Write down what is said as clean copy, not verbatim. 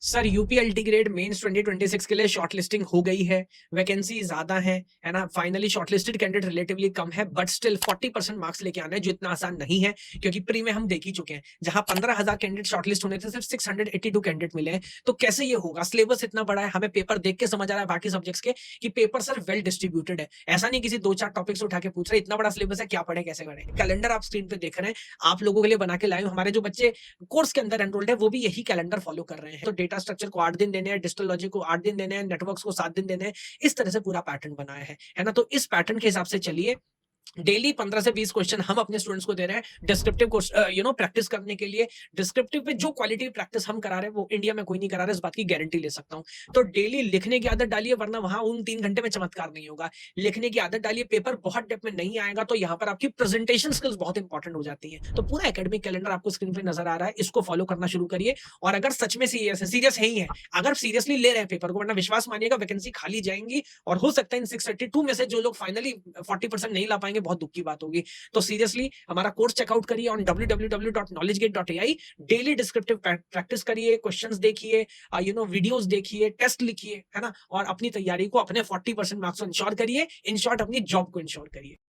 Sir यूपीएलटी grade mains 2026 के लिए shortlisting हो गई है। वैकेंसी ज्यादा है ना। फाइनली शॉर्टलिस्टेड कैंडिडेट रिलेटिवली कम है, बट स्टिल 40% मार्क्स लेके आना है, जो इतना आसान नहीं है, क्योंकि प्री में हम देख ही चुके हैं, जहां 15,000 कैंडिडेट शॉर्टलिस्ट होने थे, सिर्फ 682 कैंडिडेट मिले हैं। तो कैसे ये होगा? सिलेबस इतना बड़ा है, हमें पेपर देख के समझ आ रहा है बाकी सब्जेक्ट्स के कि पेपर सर वेल डिस्ट्रीब्यूटेड है। ऐसा नहीं किसी दो चार टॉपिक्स उठा के पूछ रहे, इतना बड़ा सिलेबस है, क्या पढ़े कैसे पढ़े। कैलेंडर आप स्क्रीन पे देख रहे हैं, आप लोगों के लिए बना के लाए। हमारे जो बच्चे कोर्स के अंदर एनरोल्ड है, वो भी यही कैलेंडर फॉलो कर रहे हैं। तो डेटा स्ट्रक्चर को 8 दिन देने हैं, डिजिटल लॉजिक को 8 दिन देने हैं, नेटवर्क्स को 7 दिन देने हैं। इस तरह से पूरा पैटर्न बनाया है ना। तो इस पैटर्न के हिसाब से चलिए। डेली 15 से 20 क्वेश्चन हम अपने स्टूडेंट्स को दे रहे हैं डिस्क्रिप्टिव प्रैक्टिस करने के लिए। डिस्क्रिप्टिव पे जो क्वालिटी प्रैक्टिस हम करा रहे हैं, वो इंडिया में कोई नहीं करा रहा है, इस बात की गारंटी ले सकता हूं। तो डेली लिखने की आदत डालिए, वरना वहां उन 3 घंटे में चमत्कार नहीं होगा। लिखने की आदत डालिए, पेपर बहुत डेप्थ में नहीं आएगा, तो यहाँ पर आपकी प्रेजेंटेशन स्किल्स बहुत इंपॉर्टेंट हो जाती है। तो पूरा एकेडमिक कैलेंडर आपको स्क्रीन पे नजर आ रहा है, इसको फॉलो करना शुरू करिए। और अगर सच में सीरियस है ही है, अगर सीरियसली ले रहे हैं पेपर को, वरना विश्वास मानिएगा वैकेंसी खाली जाएंगी, और हो सकता है इन 632 में से जो लोग फाइनली 40% नहीं ला पाएंगे, बहुत दुख की बात होगी। तो सीरियसली हमारा कोर्स चेकआउट करिए on www.knowledgegate.ai। Daily descriptive practice करिए, क्वेश्चंस देखिए, वीडियोस देखिए, टेस्ट लिखिए, है ना। और अपनी तैयारी को, अपने 40% मार्क्स इंश्योर करिए। इन शॉर्ट, अपनी जॉब को इंश्योर करिए।